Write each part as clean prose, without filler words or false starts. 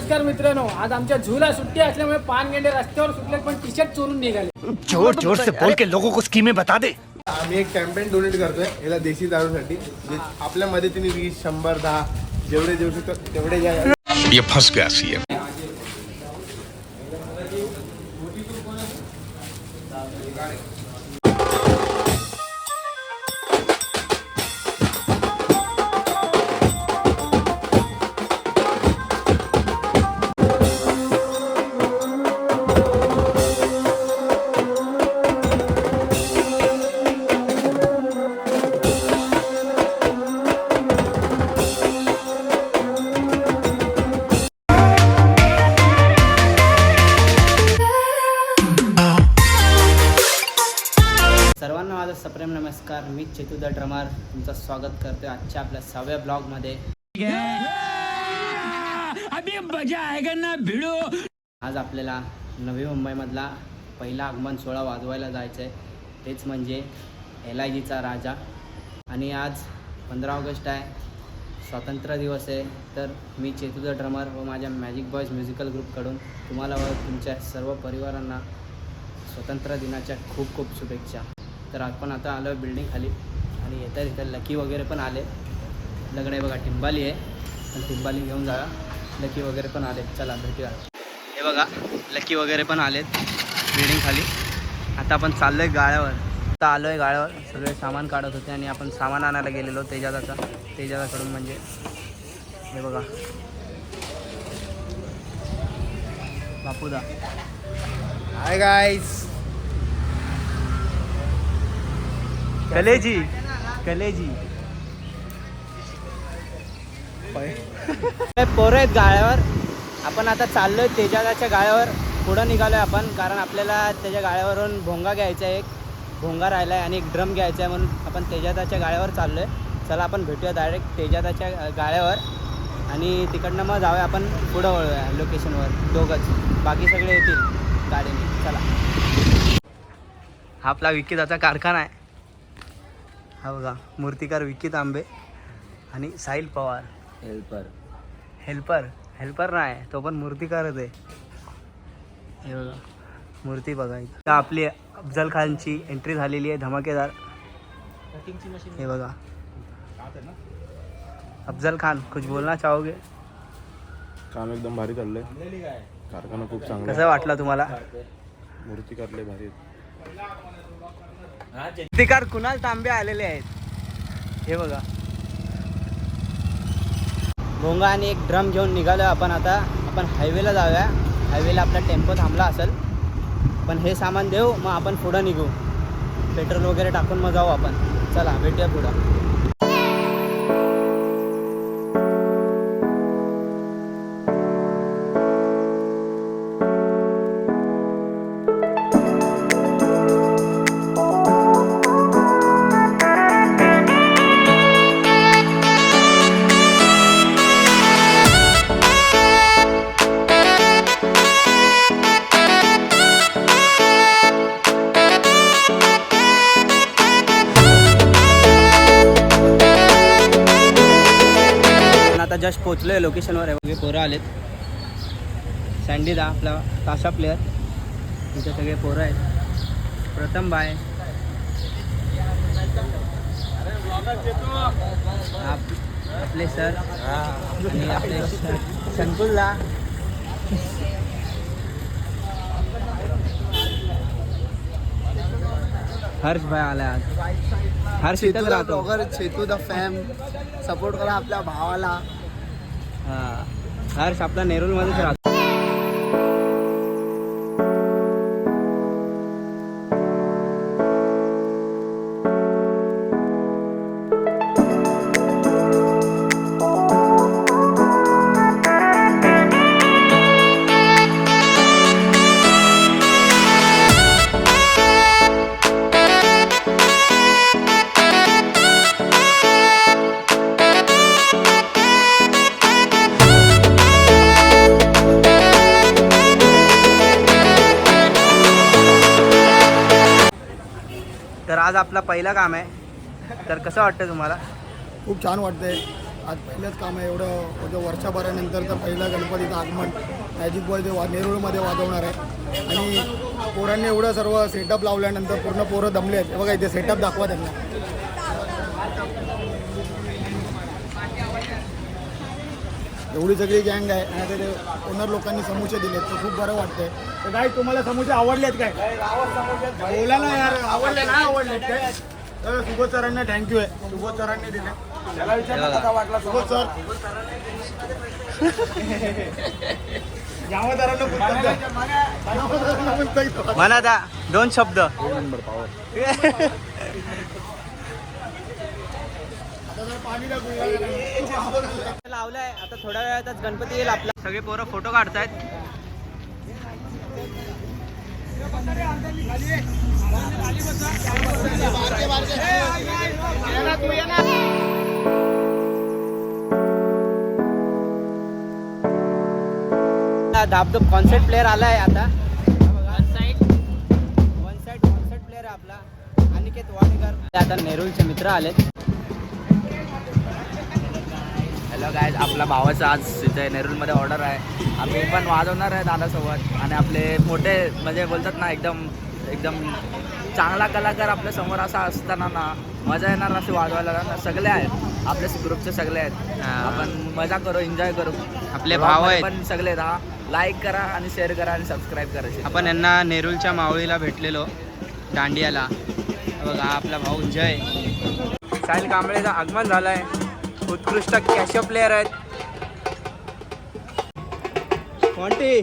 नमस्कार मित्रांनो, आज आमच्या झूला सुट्टी असल्यामुळे पानगेंडे रस्त्यावर सुटले पण टी शर्ट चोरून निघाले. जोर जोर से बोल के लोगों को स्कीमें बता दे. आम्ही एक कॅम्पेन डोनेट करतोय याला देशी दारूसाठी. आपल्या मदतीने 20, 100, 10 जेवढे देऊ शकतो तेवढे द्या. ये फंस गया सीएम. सर्वांना माझा सप्रेम नमस्कार. मी चेतू द ड्रमर तुमचं स्वागत करतोय आजच्या आपल्या 6व्या ब्लॉगमध्ये. आज आपल्याला नवी मुंबईमधला पहिला आगमन सोहळा वाजवायला जायचं आहे, तेच म्हणजे LIGचा राजा. आणि आज 15 ऑगस्ट आहे, स्वातंत्र्य दिवस आहे. तर मी चेतू द ड्रमर व माझ्या मॅजिक बॉयज म्युझिकल ग्रुपकडून तुम्हाला व तुमच्या सर्व परिवारांना स्वातंत्र्य दिनाच्या खूप खूप शुभेच्छा. तर आपण आता आलो आहे बिल्डिंग खाली आणि येतात इथं लकी वगैरे पण आले. आपल्याकडे बघा टिंबाली आहे, पण टिंबाली घेऊन जा. लकी वगैरे पण आले, चला भेटूया. हे बघा लकी वगैरे पण आलेत बिल्डिंग खाली. आता आपण चाललो आहे गाळ्यावर. आता आलो आहे गाळ्यावर, सगळे सामान काढत होते आणि आपण सामान आणायला गेलेलो तेजादाकडून. म्हणजे हे बघा बापूदा. Hi guys. कलेजी पोरं आहेत गाळ्यावर. आपण आता चाललोय तेजादाच्या गाळ्यावर. पुढं निघालोय आपण, कारण आपल्याला त्याच्या गाळ्यावरून भोंगा घ्यायचा आहे. एक भोंगा राहिला आहे आणि एक ड्रम घ्यायचा आहे, म्हणून आपण तेजादाच्या गाळ्यावर चाललोय. चला आपण भेटूया डायरेक्ट तेजादाच्या गाळ्यावर आणि तिकडनं मग जाऊया आपण पुढं वळूया लोकेशनवर दोघंच. बाकी सगळे येतील गाडीने. चला. हा आपला विकीदाचा कारखाना आहे. हा बघा मूर्तिकार विकी तांबे आणि साहिल पवार. हेल्पर नाही, तो पण मूर्तिकारच आहे. हे बघा मूर्ती बघा. इथं आपली अफजल खानची एंट्री झालेली आहे धमाकेदार. हे बघा अफजल खान, कुछ बोलना चाहोगे? काम एकदम भारी चाललंय, कारखाना खूप चांगला. कसं वाटलं तुम्हाला? मूर्ती काढले भारी. मूर्तिकार कुणाल तांबे आलेले आहेत. हे बघा भोंगा आणि एक ड्रम घेऊन निघालो आपण. आता आपण हायवेला जाऊया. हायवेला आपला टेम्पो थांबला असेल, पण हे सामान देऊ मग आपण पुढं निघू. पेट्रोल वगैरे टाकून मग जाऊ आपण. चला भेटूया पुढं. जस्ट पोचलो आहे लोकेशनवर. आहे पोरं आलेत. सँडीदा आपला ताशा प्लेअर, इथे सगळे पोरं आहेत. प्रथम बाय आपले सर आणि आपले शंकुलला. हर्ष भाई आला आज. हर्ष इथंच राहतो. चेतू द फॅम सपोर्ट करा आपल्या भावाला. हां हर्ष आपला नेरूलमध्येच राहतो. तर आज आपला पहिला काम आहे. तर कसं वाटतं तुम्हाला? खूप छान वाटतंय. आज पहिलंच काम आहे एवढं वर्षभरानंतरचं पहिलं गणपतीचं आगमन मॅजिक बॉय ते नेरूळमध्ये वाजवणार आहे आणि पोरांनी एवढं सर्व सेटअप लावल्यानंतर पूर्ण पोरं दमले आहेत. बघा इथे सेटअप दाखवा त्यांना. एवढी सगळी गँग आहे आणि आता ते ओनर लोकांनी समोसे दिलेत तर खूप बरं वाटतंय. तर काय तुम्हाला समोसे आवडलेत काय? बोला ना यार, आवडले ना आवडलेत काय? तर सुबोध सरांना थँक्यू आहे. सुबोध सरांनी दिले. त्याला विचारलं कसा वाटला सुबोध सर. म्हणा दा 2 शब्द. लावलाय आता थोड्या वेळातच गणपती येईल आपला. सगळे पोरं फोटो काढतायत. धाबधूप कॉन्सर्ट प्लेअर आलाय आता. वन साइड कॉन्सर्ट प्लेअर आहे आपला अनिकेत वाडेकर. आता नेरूळचे मित्र आलेत. हॅलो गायज, आपला भावाचा आज इथे नेरूळमध्ये ऑर्डर आहे. आम्ही पण वाजवणार आहे दादासोबत आणि आपले मोठे म्हणजे बोलतात ना एकदम चांगला कलाकार आपल्या समोर असा असताना ना मजा येणार असे वाजवायला ना सगळे आहेत. आपल्या ग्रुपचे सगळे आहेत. आपण मजा करू, एन्जॉय करू. आपले भाव आहेत पण सगळे राहा. लाईक करा आणि शेअर करा आणि सबस्क्राईब करायचे. आपण यांना नेरूळच्या मावळीला भेटलेलो दांडियाला. बघा आपला भाऊ जय. साहिल कांबळेचं आगमन झालं आहे. उत्कृष्ट कॅशो प्लेयर आहेत. कोणती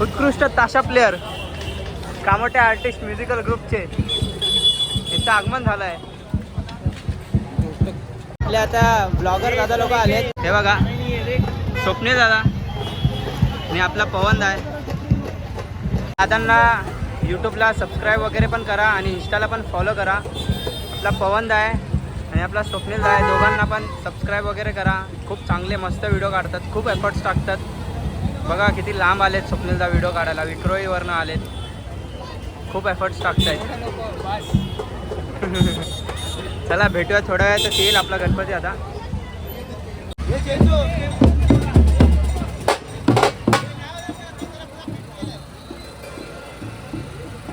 उत्कृष्ट ताशा प्लेयर कामोटे आर्टिस्ट म्युझिकल ग्रुपचे यांचं आगमन झालं आहे. आपले आता ब्लॉगर दादा लोक आलेत. हे बघा स्वप्नील दादा आणि आपला पवन आहे. दादांना यूट्यूबला सबस्क्राईब वगैरे पण करा आणि इंस्टाला पण फॉलो करा. आपला पवन आहे आणि आपला स्वप्नील आहे. दोघांना पण सबस्क्राईब वगैरे करा. खूप चांगले मस्त व्हिडिओ काढतात. खूप एफर्ट्स टाकतात. बघा किती लांब आलेत स्वप्नीलदा व्हिडिओ काढायला. विक्रोळीवरनं आलेत. खूप एफर्ट्स टाकतायत. चला भेटूया थोड्या वेळातच येईल आपला गणपती आता.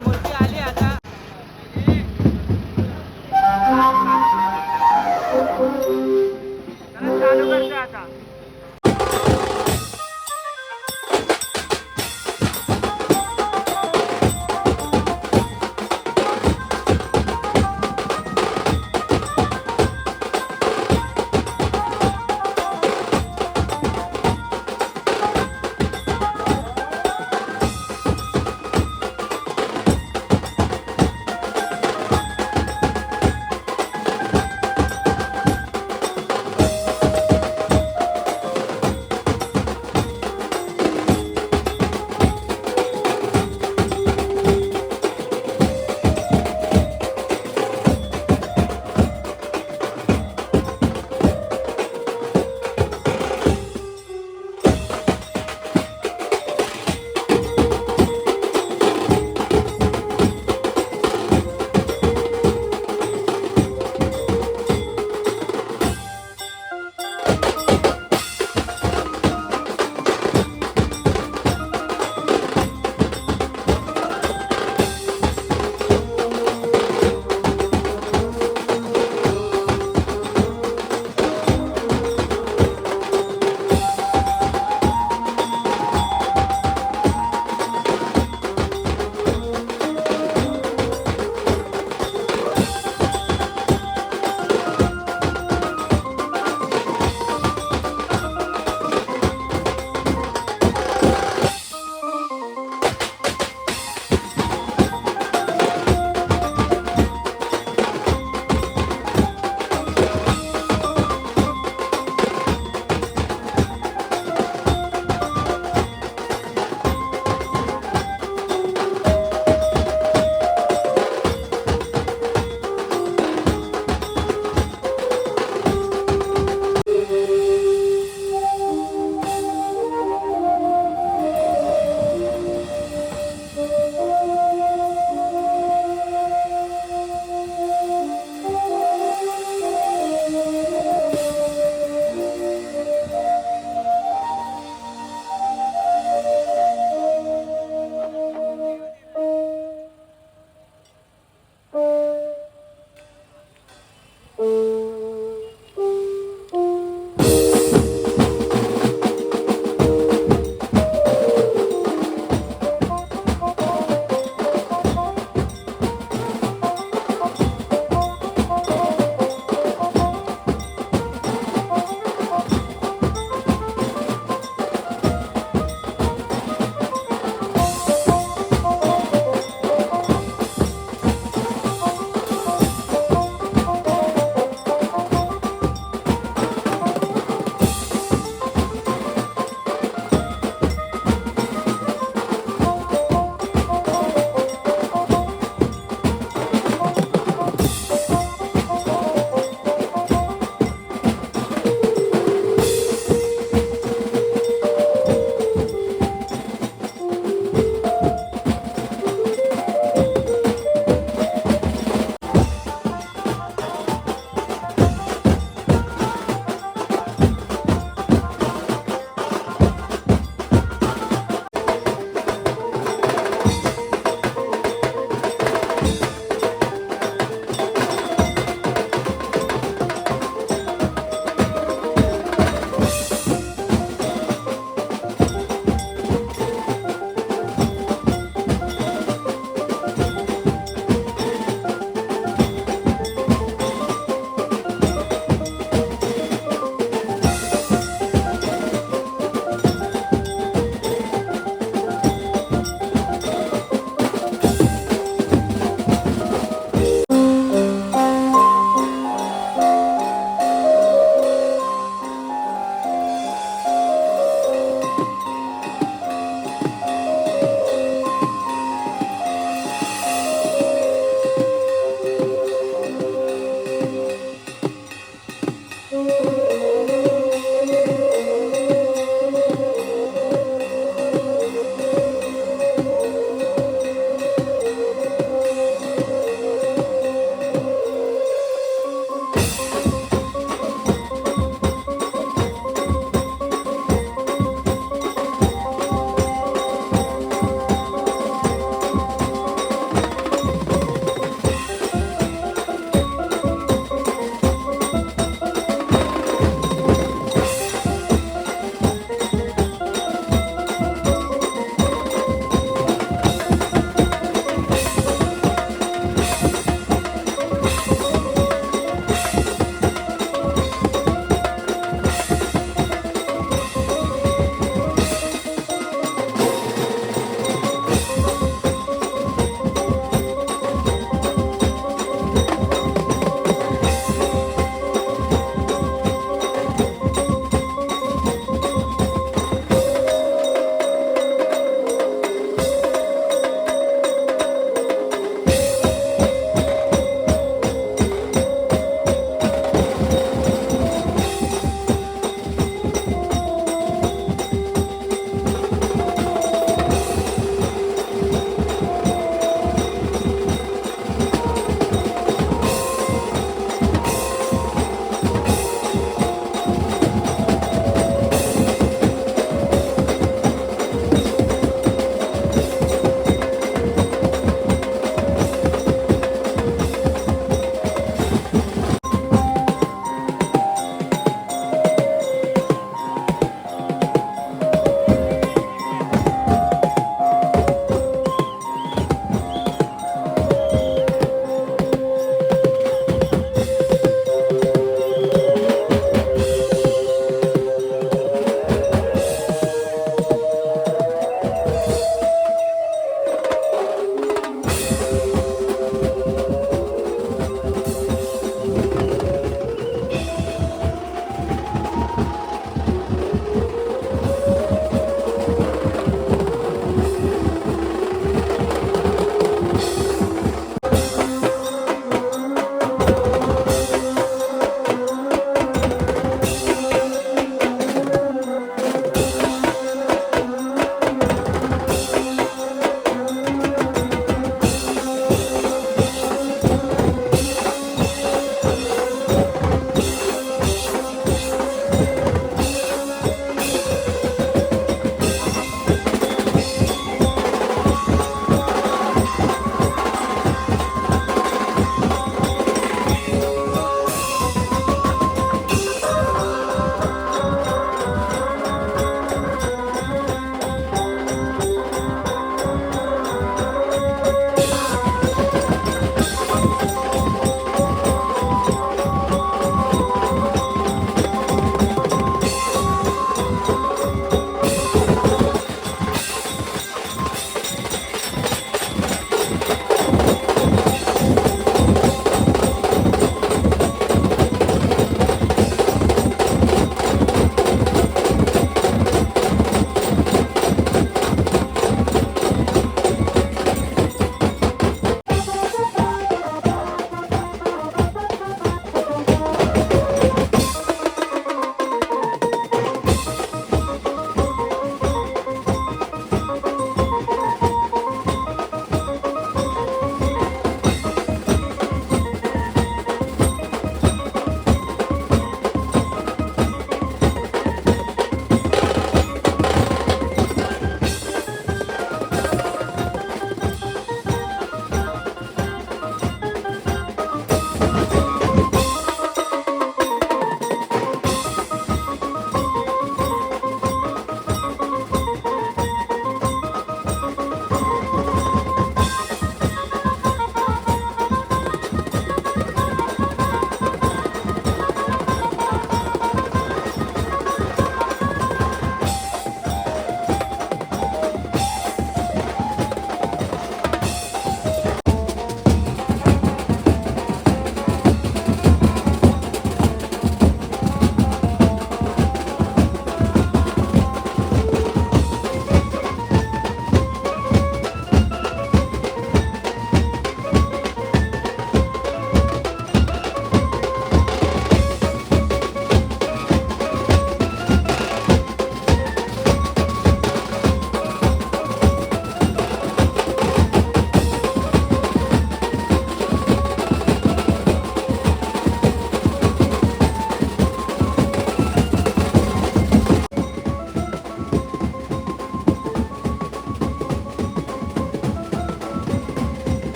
मूर्ती आली आता. चालू करतो आता.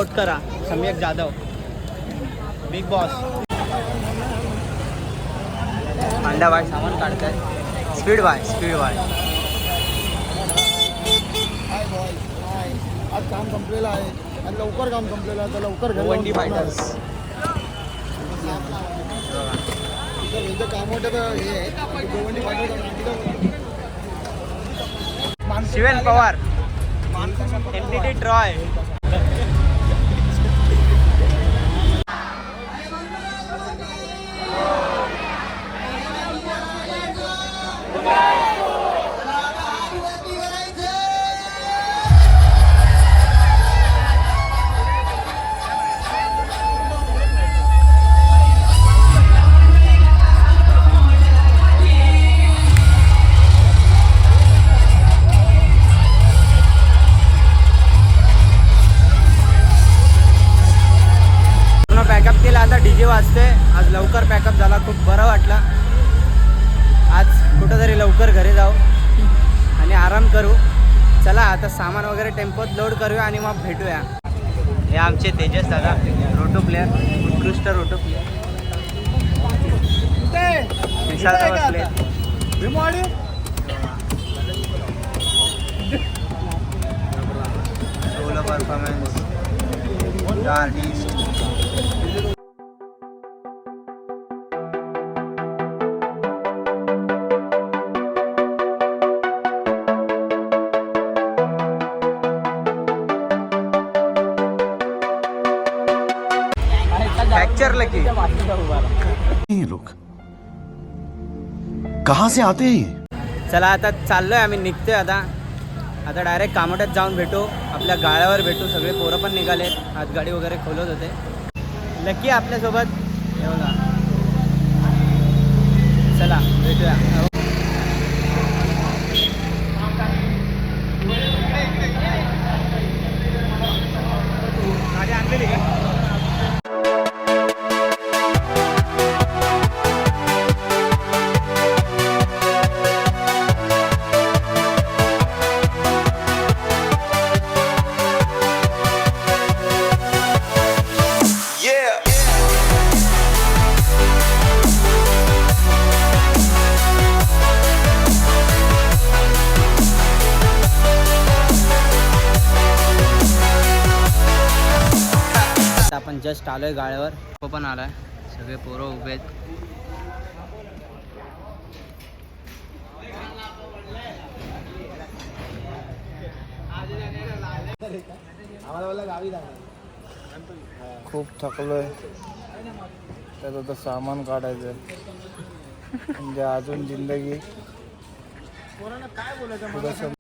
सपोर्ट करा. सम्यक जाधव बिग बॉस. अंडा बाय सामान काढताय. स्पीड बाय हाय बॉय हाय. आज काम संपलेलं आहे आणि लवकर काम संपलेलं आहे तर लवकर घरी वंडी फायटर्स. काम होतं तर हे आहे Govandi fighters. Shiven Pawar MTT Troy. Pack up केला. आता डीजे वाजते. आज लवकर पॅकअप झाला. खूप बरं वाटलं. आज कुठंतरी लवकर घरी जाऊ आणि आराम करू. चला आता सामान वगैरे टेम्पोत लोड करूया आणि मग भेटूया. हे आमचे तेजस दादा रोटो प्लेअर, उत्कृष्ट रोटो प्लेअर. विशाल बसले. Solo performance artist. Fracture lucky. ये लोग कहाँ से आते हैं ये? चला आता चाललोय आम्ही. निघतोय आता डायरेक्ट कामोट्यात जाऊन भेटू. आपल्या गाळ्यावर भेटू. सगळे पोरं पण निघालेत. हातगाडी वगैरे खोलत होते. लकी आपल्यासोबत. एवढा चला भेटूया. गाडी आणलेली का? आपण जस्ट आलोय गाळ्यावर. तो पण आलाय. सगळे पोरं उभे आहेत. खूप थकलोय. त्यात आता सामान काढायचं म्हणजे अजून जिंदगी थोडंसं.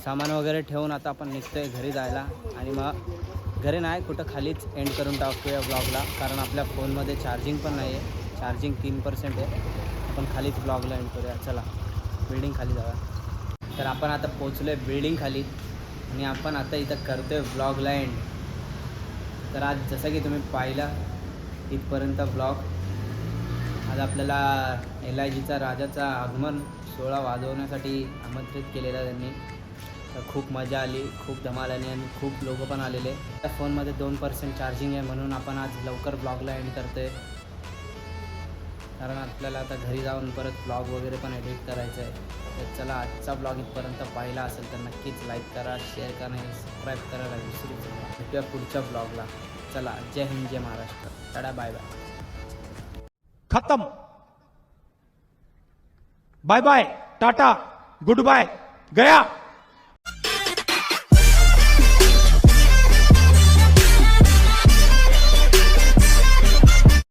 सामान वगैरे ठेवून आता आपण निघतोय घरी जायला. आणि मग घरी नाही कुठं खालीच एंड करून टाकूया ब्लॉगला. कारण आपल्या फोनमध्ये चार्जिंग पण नाही आहे. चार्जिंग 3% आहे. आपण खालीच ब्लॉगला एंड करूया. चला बिल्डिंग खाली जाऊया. तर आपण आता पोचलो आहे बिल्डिंग खाली आणि आपण आता इथं करतो आहे ब्लॉगला एंड. तर आज जसं की तुम्ही पाहिलं इथपर्यंत ब्लॉग. आज आपल्याला LIGचा राजाचा आगमन सोहळा वाजवण्यासाठी आमंत्रित केलेला त्यांनी. तर खूप मजा आली. खूप धमाल आली आणि खूप लोक पण आलेले. त्या फोनमध्ये 2% चार्जिंग आहे म्हणून आपण आज लवकर ब्लॉगला एंड करतो आहे. कारण आपल्याला आता घरी जाऊन परत ब्लॉग वगैरे पण एडिट करायचं आहे. तर चला आजचा ब्लॉग इथपर्यंत पाहिला असेल तर नक्कीच लाईक करा, शेअर करा आणि सबस्क्राईब करायला विसरू नका. भेटूया पुढच्या ब्लॉगला. चला जय हिंद जय महाराष्ट्र. Tata bye bye. खत्म. Bye bye tata good bye गया.